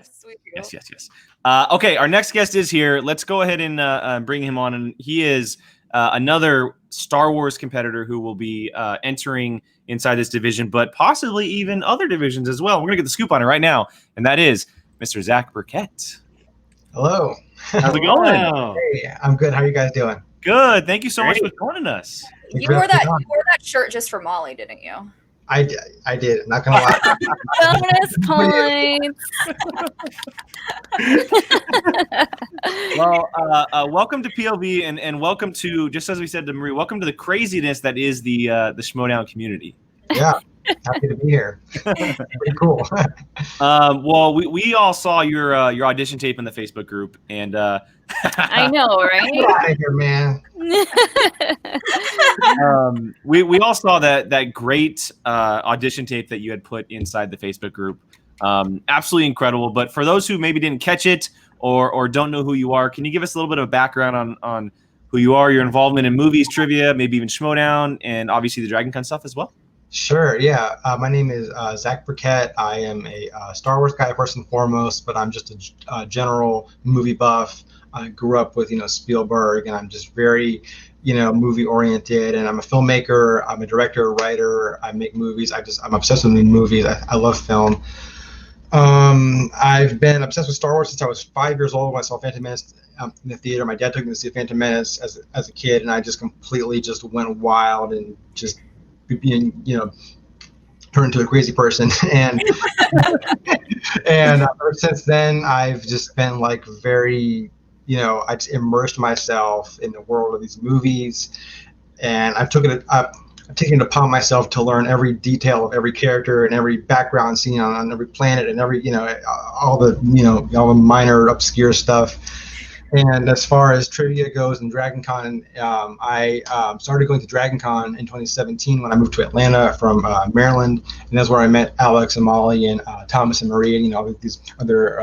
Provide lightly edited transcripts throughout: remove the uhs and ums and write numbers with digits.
Sweet. Yes. Okay, our next guest is here. Let's go ahead and bring him on. And he is another Star Wars competitor who will be entering inside this division, but possibly even other divisions as well. We're going to get the scoop on it right now, and that is Mr. Zack Burkett. Hello. How's it going? Hey, I'm good. How are you guys doing? Good. Thank you so much for joining us. You wore that shirt just for Molly, didn't you? I did. Not gonna lie. Bonus points. Well, welcome to POV and welcome to, just as we said to Marie, welcome to the craziness that is the Schmoedown community. Yeah, happy to be here. Pretty cool. Well, we all saw your audition tape in the Facebook group, and I know, right? Get out of here, man. We all saw that great audition tape that you had put inside the Facebook group. Absolutely incredible. But for those who maybe didn't catch it or don't know who you are, can you give us a little bit of background on who you are, your involvement in movies, trivia, maybe even Schmoedown, and obviously the Dragon Con stuff as well? Sure. Yeah. My name is Zack Burkett. I am a Star Wars guy first and foremost, but I'm just a general movie buff. I grew up with Spielberg, and I'm just very movie oriented, and I'm a filmmaker. I'm a director, writer. I make movies. I'm obsessed with movies. I love film. I've been obsessed with Star Wars since I was 5 years old when I saw Phantom Menace in the theater. My dad took me to see Phantom Menace as a kid, and I just completely just went wild and just turned into a crazy person. And and ever since then, I've just been like very, I just immersed myself in the world of these movies, and I've taken it upon myself to learn every detail of every character and every background scene on every planet and every all the minor obscure stuff. And as far as trivia goes and Dragon Con, I started going to Dragon Con in 2017 when I moved to Atlanta from Maryland, and that's where I met Alex and Molly and Thomas and Maria, and these other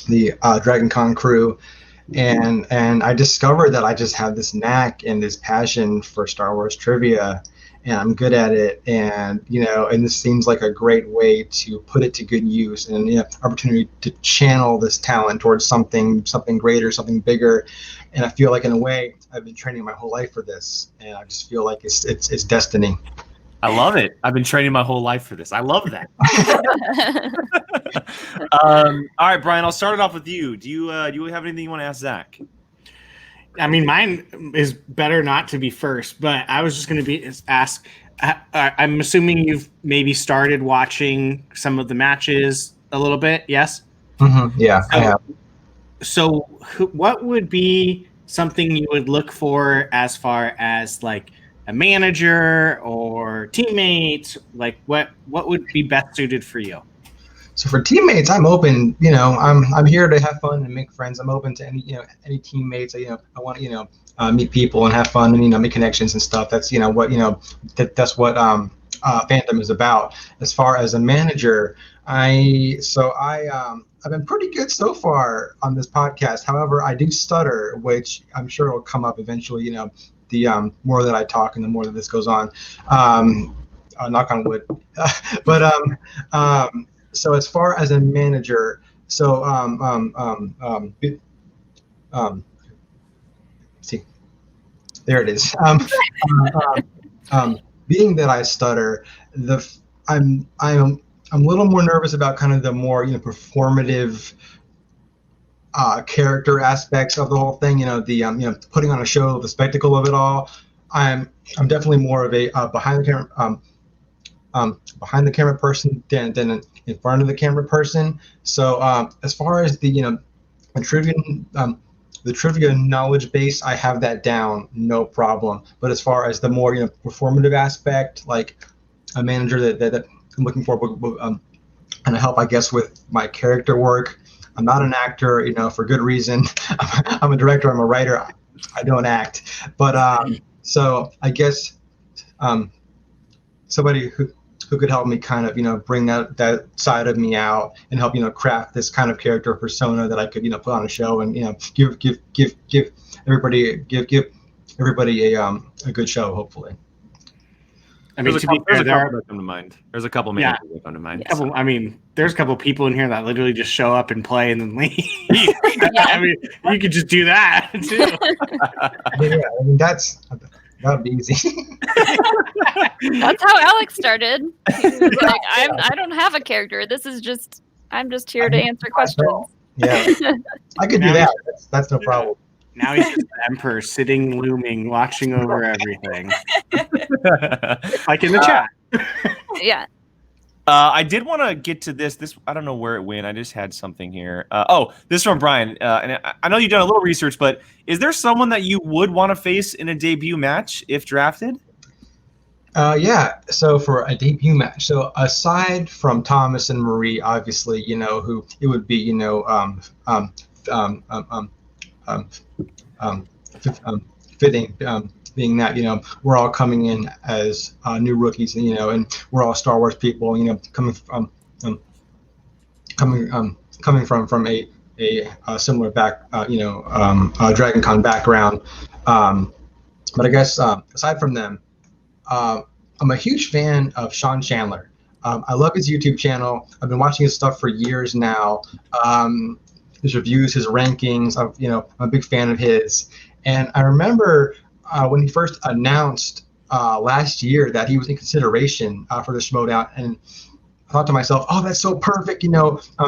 the Dragon Con crew. And I discovered that I just have this knack and this passion for Star Wars trivia, and I'm good at it. And and this seems like a great way to put it to good use, and opportunity to channel this talent towards something greater, something bigger. And I feel like in a way I've been training my whole life for this, and I just feel like it's destiny. I love it. I've been training my whole life for this. I love that. All right, Brian, I'll start it off with you. Do you have anything you want to ask Zack? I mean, mine is better not to be first, but I was just going to ask. I'm assuming you've maybe started watching some of the matches a little bit. Yes. Mm-hmm. Yeah, I have. So, what would be something you would look for as far as like a manager or teammates? Like, what would be best suited for you? So for teammates, I'm open. I'm here to have fun and make friends. I'm open to any teammates. I want to meet people and have fun and make connections and stuff. That's that's what fandom is about. As far as a manager, I've been pretty good so far on this podcast. However, I do stutter, which I'm sure will come up eventually. The more that I talk and the more that this goes on. Knock on wood. But so as far as a manager, so see, there it is. Being that I stutter, I'm a little more nervous about kind of the more performative character aspects of the whole thing. The putting on a show, the spectacle of it all. I'm definitely more of a behind the camera person than in front of the camera person. So as far as the trivia knowledge base, I have that down, no problem. But as far as the more performative aspect, like a manager that I'm looking for, and help, I guess, with my character work. I'm not an actor, for good reason. I'm a director. I'm a writer. I don't act. But so I guess somebody who could help me kind of bring that side of me out and help craft this kind of character persona that I could put on a show and give everybody a good show, hopefully. I mean, There's to be fair, a there couple are that come to mind. There's a couple Yeah. managers that come to mind. there's a couple people in here that literally just show up and play and then leave. Yeah. I mean, you could just do that too. Yeah, I mean that would be easy. That's how Alex started. He was like, I don't have a character. I'm just here to answer questions. Yeah, I could do that. That's no problem. Now he's just the emperor sitting, looming, watching over everything, like in the chat. Yeah. I did want to get to this. I don't know where it went. I just had something here. This is from Brian. And I know you've done a little research, but is there someone that you would want to face in a debut match if drafted? Yeah. So for a debut match, so aside from Thomas and Marie, obviously, who it would be, fitting, being that we're all coming in as new rookies, and we're all Star Wars people, coming from a similar Dragon Con background. But I guess aside from them, I'm a huge fan of Sean Chandler. I love his YouTube channel. I've been watching his stuff for years now. His reviews, his rankings. I'm a big fan of his. And I remember when he first announced last year that he was in consideration for the Schmoedown, and I thought to myself, oh, that's so perfect.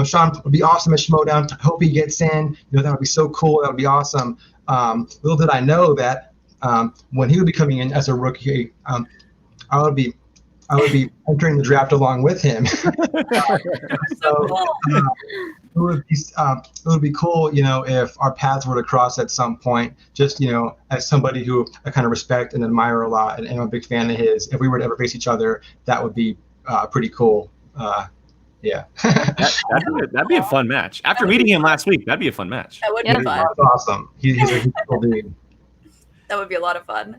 Sean would be awesome at Schmoedown. I hope he gets in. That would be so cool. That would be awesome. Little did I know that when he would be coming in as a rookie, I would be entering the draft along with him. So it would be cool, if our paths were to cross at some point. Just as somebody who I kind of respect and admire a lot, and I'm a big fan of his. If we were to ever face each other, that would be pretty cool. Yeah. That'd be a fun match. After meeting him last week, that'd be a fun match. That would be fun. That's awesome. He's a cool dude. That would be a lot of fun.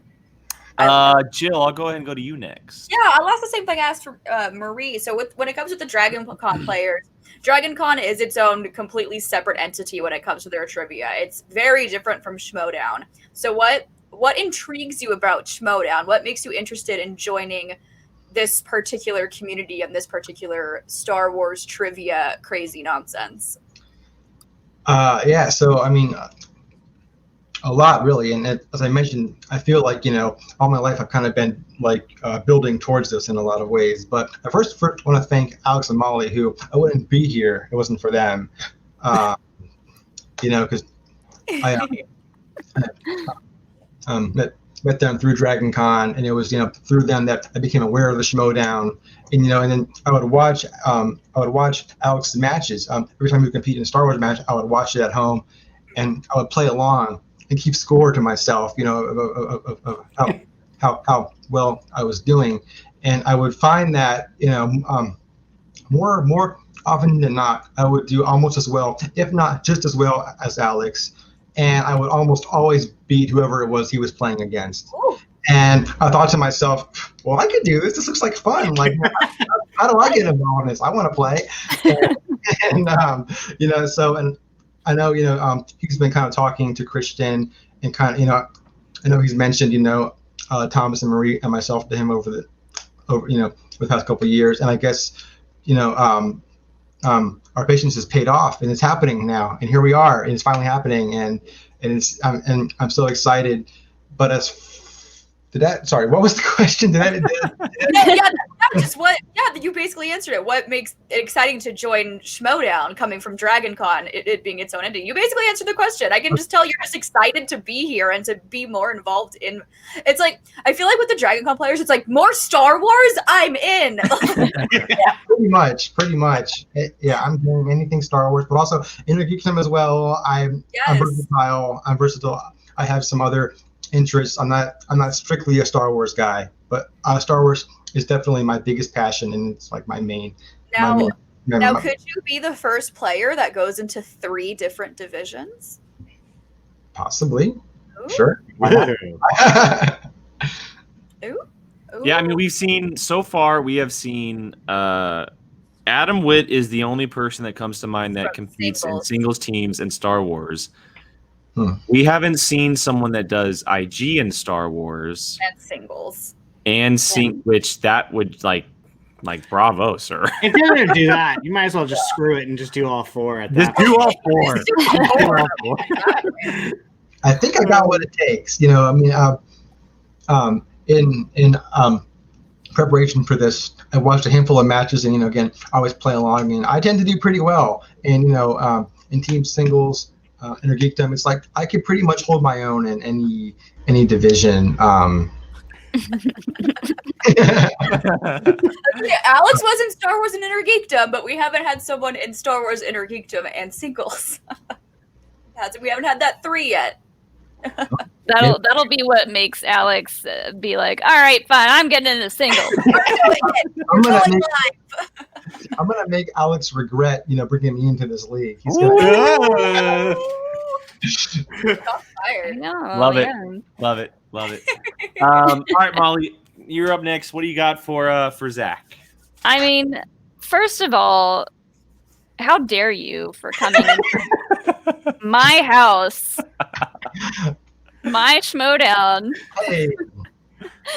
Jill, I'll go ahead and go to you next. Yeah, I'll ask the same thing I asked for Marie. So when it comes with the Dragon Con players, Dragon Con is its own completely separate entity when it comes to their trivia. It's very different from Schmoedown. So what intrigues you about Schmoedown? What makes you interested in joining this particular community and this particular Star Wars trivia crazy nonsense? Yeah, so I mean, a lot really, and as I mentioned, I feel like all my life I've kind of been like building towards this in a lot of ways. But I first want to thank Alex and Molly, who I wouldn't be here if it wasn't for them. Because I met them through Dragon Con, and it was through them that I became aware of the Schmoedown, and and then I would watch Alex's matches. Every time he would compete in a Star Wars match, I would watch it at home, and I would play along and keep score to myself, of how well I was doing, and I would find that more often than not, I would do almost as well, if not just as well as Alex, and I would almost always beat whoever it was he was playing against. Ooh. And I thought to myself, well, I could do this. This looks like fun. Like, how do I get involved in this? I want to play. And so, and I know, he's been kind of talking to Christian, and kind of, I know he's mentioned, Thomas and Marie and myself to him over the past couple of years. And I guess, our patience has paid off, and it's happening now. And here we are, and it's finally happening. And I'm so excited. But what was the question? You basically answered it. What makes it exciting to join Schmoedown coming from Dragon Con, it being its own entity? You basically answered the question. I can just tell you're just excited to be here and to be more involved in. It's like, I feel like with the Dragon Con players, it's like, more Star Wars, I'm in. Yeah, pretty much. I'm doing anything Star Wars, but also Innergeekdom as well. I'm versatile. I have some other interests. I'm not strictly a Star Wars guy, but Star Wars is definitely my biggest passion, and it's like my main. Now, could you be the first player that goes into 3 different divisions? Possibly. Ooh. Sure. Ooh. Yeah, I mean, we have seen Adam Witt is the only person that comes to mind that competes in singles teams and Star Wars. We haven't seen someone that does IG in Star Wars. And singles. and sync, which that would like bravo, sir. If you're gonna do that, you might as well just screw it and just do all 4 at that. Just do all 4. Just do all four. I think I got what it takes. You know, I mean, in preparation for this, I watched a handful of matches, and again, I always play along, and I tend to do pretty well. And in team singles, Innergeekdom, it's like I could pretty much hold my own in any division. Yeah, Alex was in Star Wars and Innergeekdom, but we haven't had someone in Star Wars, Innergeekdom, and singles. We haven't had that 3 yet. That'll be what makes Alex be like, all right, fine, I'm getting into singles. I'm gonna make Alex regret, bringing me into this league. He's gonna. I know, Love it. All right, Molly, you're up next. What do you got for Zack? I mean, first of all, how dare you for coming into my house, my Schmoedown,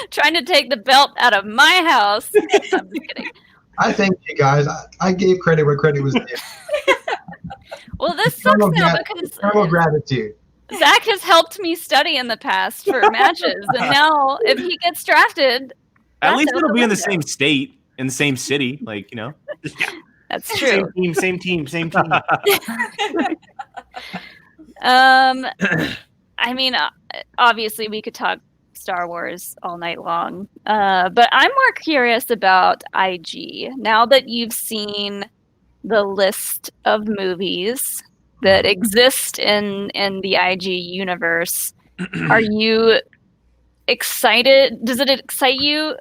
trying to take the belt out of my house. I'm just kidding. I thank you guys. I gave credit where credit was due. Well, this sucks now because eternal gratitude. Zack has helped me study in the past for matches, and now if he gets drafted, at least it'll be in the same state, in the same city, That's true. Same team. I mean, obviously we could talk Star Wars all night long, but I'm more curious about IG. Now that you've seen the list of movies that exist in the IG universe, are you excited? Does it excite you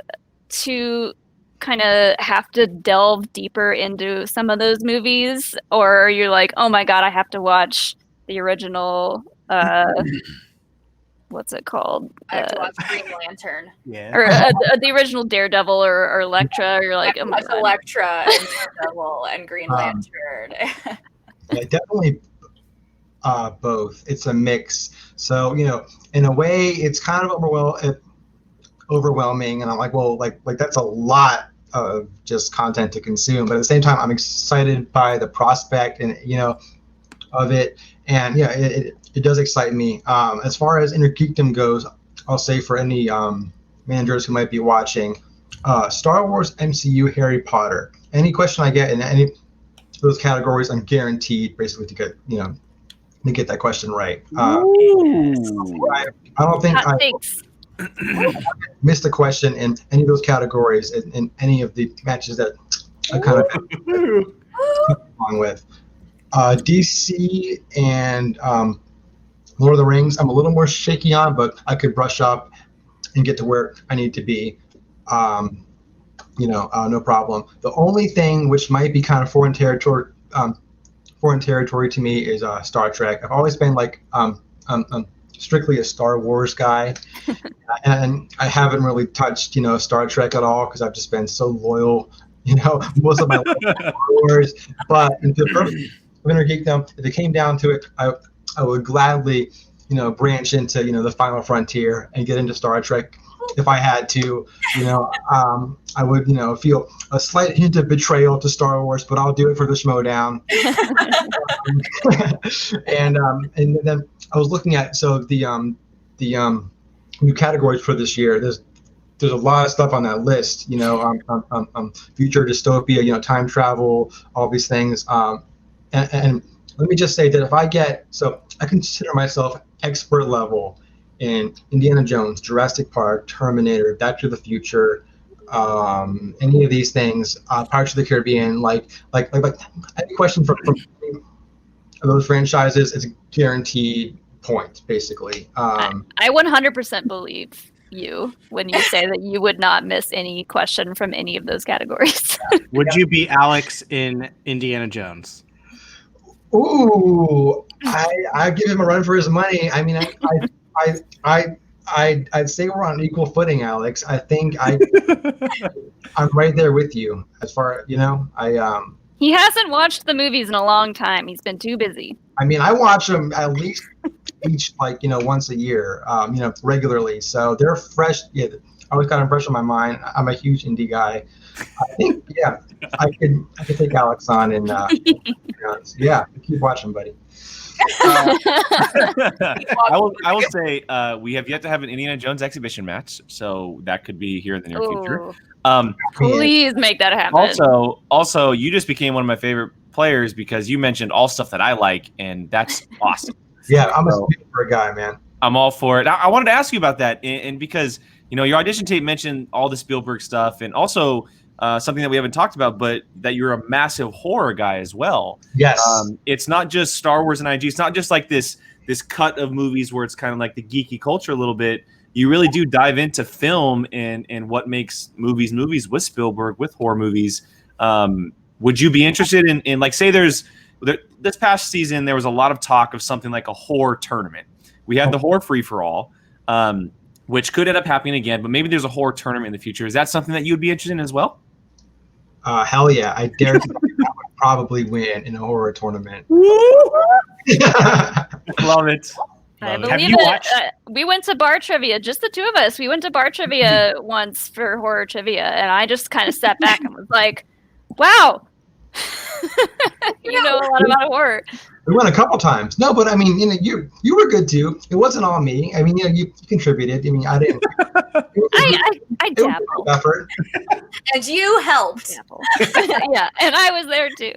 to kind of have to delve deeper into some of those movies, or you're like, oh my god, I have to watch the original what's it called? I have to watch Green Lantern. Yeah. Or the original Daredevil or Elektra. You're like, oh my god. Elektra and Daredevil and Green Lantern. Yeah, definitely both. It's a mix. So, in a way, it's kind of overwhelming, and I'm like, well, like that's a lot of just content to consume. But at the same time, I'm excited by the prospect and of it, and it does excite me. As far as Innergeekdom goes, I'll say for any managers who might be watching, Star Wars, MCU, Harry Potter. Any question I get in any of those categories, I'm guaranteed basically to get that question right. I don't think I missed a question in any of those categories in any of the matches that I kind of along with. DC and Lord of the Rings, I'm a little more shaky on, but I could brush up and get to where I need to be. No problem. The only thing which might be kind of foreign territory to me is Star Trek. I've always been strictly a Star Wars guy, and I haven't really touched Star Trek at all because I've just been so loyal. Most of my life to Star Wars. But in the purpose of Innergeekdom, if it came down to it, I would gladly branch into the final frontier and get into Star Trek if I had to. I would feel a slight hint of betrayal to Star Wars, but I'll do it for the Schmoedown. And then I was looking at the new categories for this year. There's a lot of stuff on that list. Future dystopia, time travel, all these things. And let me just say that if I consider myself expert level in Indiana Jones, Jurassic Park, Terminator, Back to the Future, any of these things, Pirates of the Caribbean, like any question from those franchises is a guaranteed point, basically. I 100% believe you when you say that you would not miss any question from any of those categories. Would you be Alex in Indiana Jones? Ooh, I give him a run for his money. I mean, I'd say we're on equal footing, Alex. I think I'm right there with you as far He hasn't watched the movies in a long time. He's been too busy. I mean, I watch them at least once a year, regularly. So they're fresh. Yeah, always got impression in my mind. I'm a huge indie guy. I think, yeah, I could take Alex on and yeah, keep watching, buddy. I will say we have yet to have an Indiana Jones exhibition match, so that could be here in the near future. Please make that happen. Also, you just became one of my favorite players because you mentioned all stuff that I like, and that's awesome. Yeah, I'm a Spielberg guy, man. I'm all for it. I wanted to ask you about that, and because your audition tape mentioned all the Spielberg stuff, and also something that we haven't talked about, but that you're a massive horror guy as well. Yes. It's not just Star Wars and IG. It's not just like this cut of movies where it's kind of like the geeky culture a little bit. You really do dive into film and what makes movies with Spielberg, with horror movies. Would you be interested in like, say this past season, there was a lot of talk of something like a horror tournament. We had the horror free-for-all, which could end up happening again, but maybe there's a horror tournament in the future. Is that something that you would be interested in as well? Hell yeah. I dare to I would probably win in a horror tournament. Love it. I believe it. We went to bar trivia, just the two of us. We went to bar trivia once for horror trivia, and I just kind of sat back and was like, wow, you know a lot about horror. We went a couple times. No, but I mean, you were good too. It wasn't all me. I mean, you contributed. I mean, I didn't. I dabbled. Effort. And you helped. Yeah, and I was there too.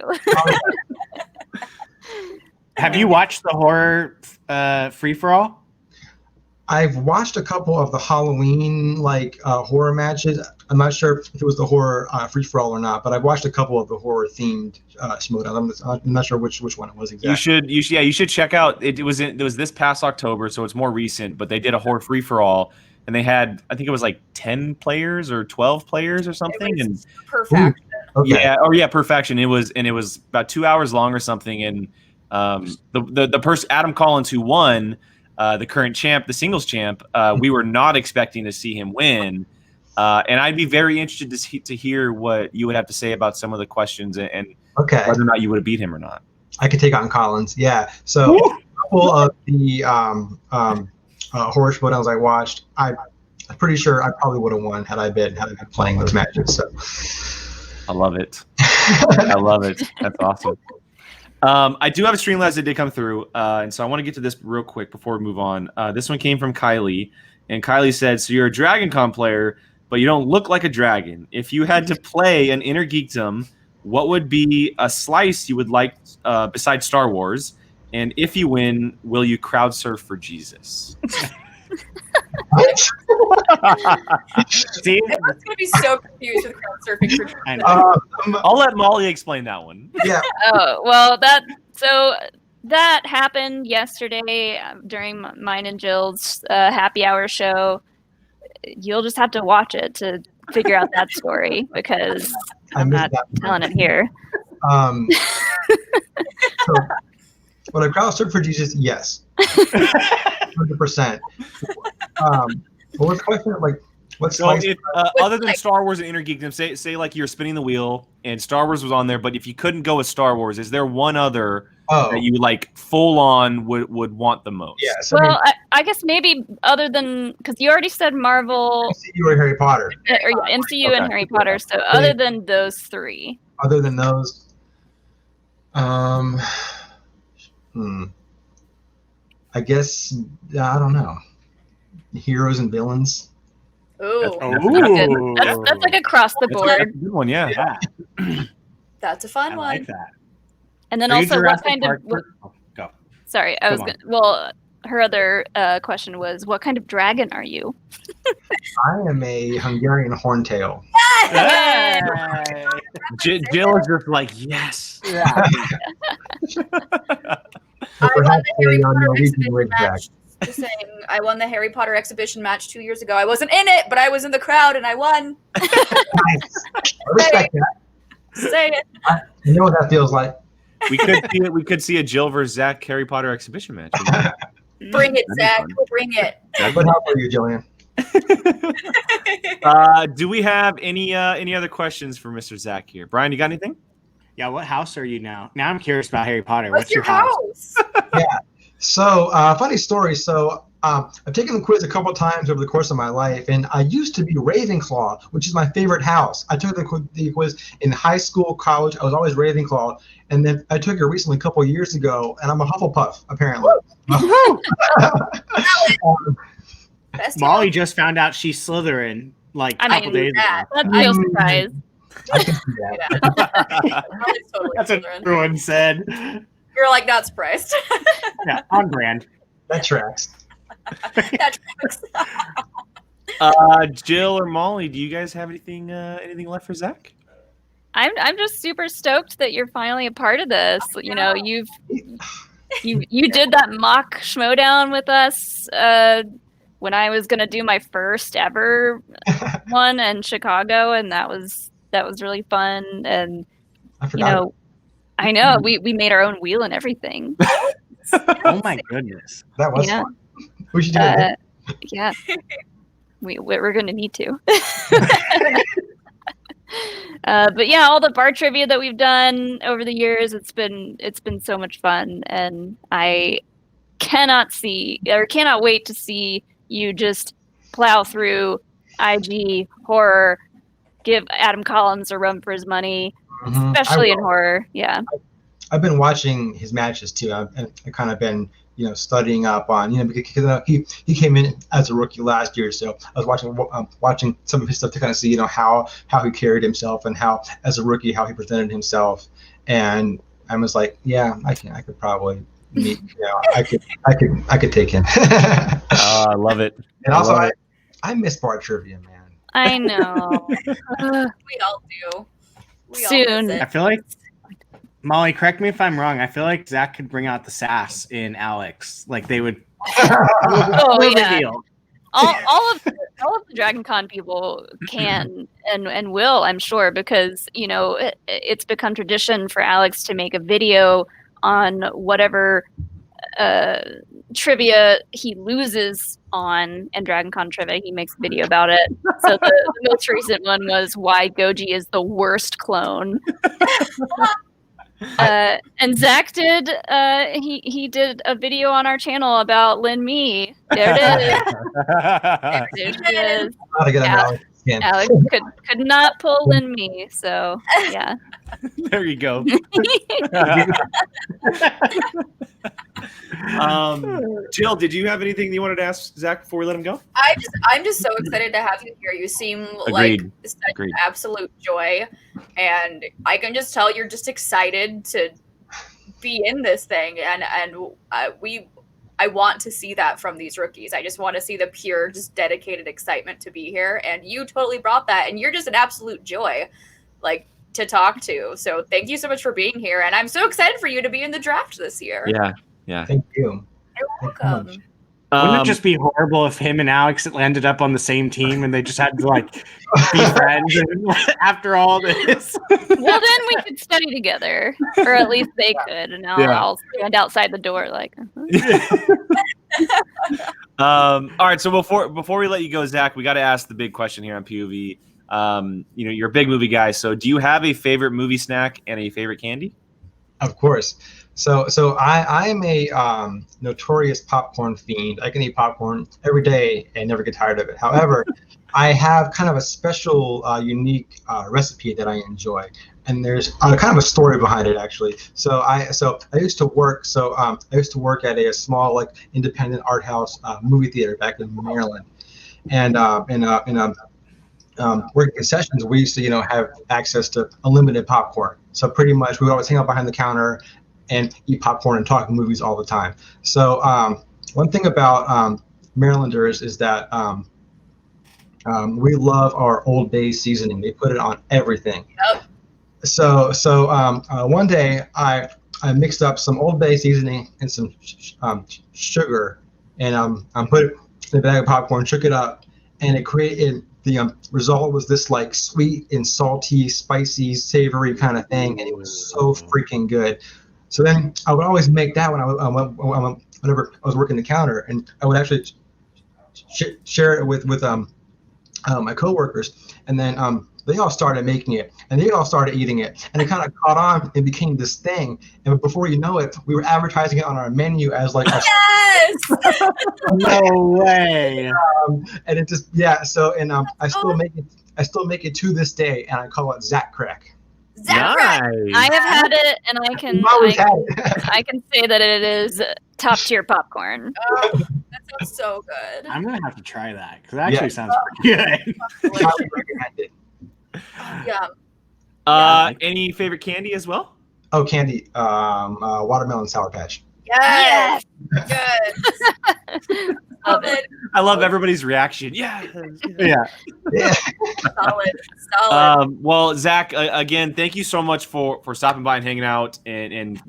Have you watched the horror free for all? I've watched a couple of the Halloween horror matches. I'm not sure if it was the horror free for all or not, but I've watched a couple of the horror themed Schmoedown. I'm not sure which one it was exactly. You should check out. It was this past October, so it's more recent. But they did a horror free for all, and they had, I think it was like 10 players or 12 players or something. And Perfection. Okay. Perfection. It was about 2 hours long or something. And the person, Adam Collins, who won, the current champ, the singles champ, we were not expecting to see him win. And I'd be very interested to hear what you would have to say about some of the questions and whether or not you would have beat him or not. I could take on Collins. Yeah. So a couple of the horror showdowns I watched, I'm pretty sure I probably would have won had I been playing those matches. So I love it. I love it. That's awesome. I do have a Streamlabs that did come through, and so I want to get to this real quick before we move on. This one came from Kylie, and Kylie said, so you're a Dragon Con player, but you don't look like a dragon. If you had to play an Innergeekdom, what would be a slice you would like besides Star Wars? And if you win, will you crowd surf for Jesus? See? Everyone's going to be so confused with crowd surfing for Jesus. I'll let Molly explain that one. Yeah. Oh, well, that happened yesterday during mine and Jill's happy hour show. You'll just have to watch it to figure out that story because I'm not telling it here. So, would I crowd surf for Jesus? Yes. 100%. What was the question? Other than Star Wars and Innergeekdom, say like you're spinning the wheel and Star Wars was on there, but if you couldn't go with Star Wars, is there one other that you like full on would want the most? Yeah. So I guess maybe other than, because you already said Marvel, MCU or Harry Potter. Or MCU and Harry Potter. So other than those three. Other than those, I guess I don't know. Heroes and villains. Ooh. That's like across the board. That's a good one, yeah. That's a fun I one. like that. And then Are you also, what Jurassic kind Park of? person? Oh, go. Sorry, I was Come on. well. Her other question was, what kind of dragon are you? I am a Hungarian horntail. Hey! Jill is just like, yes. Yeah. I won the Harry Potter Norwegian exhibition ridgeback. match. Just saying, I won the Harry Potter exhibition match 2 years ago. I wasn't in it, but I was in the crowd and I won. Nice. I respect that. Say it. You know what that feels like. We could see a Jill versus Zack Harry Potter exhibition match. Bring it, That'd be Zach. Bring it. What help are you, Jillian? Do we have any other questions for Mr. Zack here? Brian, you got anything? Yeah, what house are you now? Now I'm curious about Harry Potter. What's your house? Yeah. So, funny story. So, I've taken the quiz a couple of times over the course of my life, and I used to be Ravenclaw, which is my favorite house. I took the quiz in high school, college. I was always Ravenclaw, and then I took it recently a couple of years ago, and I'm a Hufflepuff, apparently. Molly just found out she's Slytherin like a couple days ago. That's no surprise. I can see that. Totally That's what Slytherin. everyone said. You're like not surprised. Yeah, on brand. That tracks. That tracks. Jill or Molly, do you guys have anything left for Zack? I'm just super stoked that you're finally a part of this. You know, you did that mock Schmoedown with us when I was gonna do my first ever one in Chicago, and that was really fun. And I forgot. I know we made our own wheel and everything. Oh my goodness. That was Yeah. fun. We should do it. Yeah, we're gonna need to. But yeah, all the bar trivia that we've done over the years, it's been so much fun, and I cannot wait to see you just plow through IG horror, give Adam Collins a run for his money, especially in horror. Yeah, I've been watching his matches too. I've kind of been studying up on because he came in as a rookie last year, so I was watching some of his stuff to kind of see how he carried himself and how as a rookie how he presented himself, and I was like, yeah, I could probably meet, I could take him. I love it. And also I miss bar trivia, man. I know. We all do. We all Soon. miss it. I feel like, Molly, correct me if I'm wrong. I feel like Zack could bring out the sass in Alex. Like they would. Oh yeah. Deal. All of the Dragon Con people can and will, I'm sure, because it's become tradition for Alex to make a video on whatever trivia he loses on, and Dragon Con trivia, he makes a video about it. So the most recent one was why Goji is the worst clone. And Zack did he did a video on our channel about Lin Mi. There it is. There she is. How to get him out again. Alex could not pull Lin Mi, so yeah. There you go. Jill, did you have anything you wanted to ask Zack before we let him go? I'm just so excited to have you here. You seem Agreed. like such an absolute joy, and I can just tell you're just excited to be in this thing, and I want to see that from these rookies. I just want to see the pure, just dedicated excitement to be here, and you totally brought that, and you're just an absolute joy, like, to talk to. So thank you so much for being here, and I'm so excited for you to be in the draft this year. Yeah. Thank you. You're welcome. Wouldn't it just be horrible if him and Alex ended up on the same team and they just had to like be friends after all this? Well, then we could study together, or at least they could, and I'll stand outside the door like. All right, so before we let you go, Zack, we got to ask the big question here on POV. You're a big movie guy, so do you have a favorite movie snack and a favorite candy? Of course. So I am a notorious popcorn fiend. I can eat popcorn every day and never get tired of it. However, I have kind of a special, unique recipe that I enjoy, and there's kind of a story behind it actually. So I used to work. I used to work at a small like independent art house movie theater back in Maryland, and working concessions, we used to have access to unlimited popcorn. So pretty much we would always hang out behind the counter and eat popcorn and talk movies all the time. So one thing about Marylanders is that we love our Old Bay seasoning. They put it on everything. Yep. So one day I mixed up some Old Bay seasoning and some sugar, and put it in a bag of popcorn, shook it up, and it created the result was this like sweet and salty, spicy, savory kind of thing, and it was so freaking good. So then I would always make that whenever I was working the counter, and I would actually share it with my coworkers. And then they all started making it, and they all started eating it, and it kind of caught on and became this thing. And before you know it, we were advertising it on our menu as like a Yes. No way. and it just So I still make it to this day, and I call it Zack Crack. Zack. I have had it, and I can You've always had it. I can say that it is top tier popcorn. Oh, that sounds so good. I'm gonna have to try that because it actually sounds pretty good. Highly recommend it. Yeah. Any favorite candy as well? Oh, candy. Watermelon Sour Patch. Yes. Good. Love it. I love everybody's reaction. Yeah. Yeah. Yeah. Solid. Well, Zach, again, thank you so much for stopping by and hanging out and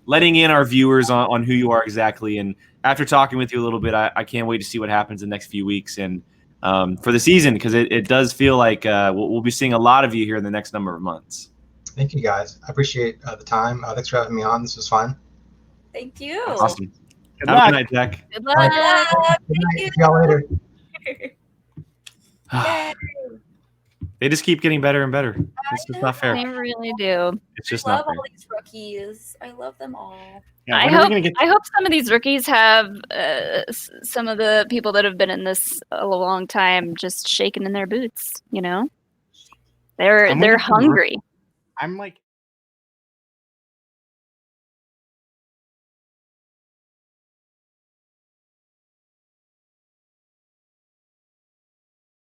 letting in our viewers on who you are exactly. And after talking with you a little bit, I can't wait to see what happens in the next few weeks and for the season, because it does feel like we'll be seeing a lot of you here in the next number of months. Thank you, guys. I appreciate the time. Thanks for having me on. This was fun. Thank you. Awesome. Good Have luck. a good night, Zach. Good luck. Good Thank night. you. See y'all later. Yay. They just keep getting better and better. It's just not fair. They really do. It's just I not love fair. all these rookies. I love them all. Yeah, I when are we hope gonna get? I hope some of these rookies have some of the people that have been in this a long time just shaking in their boots. I'm They're looking for hungry. I'm like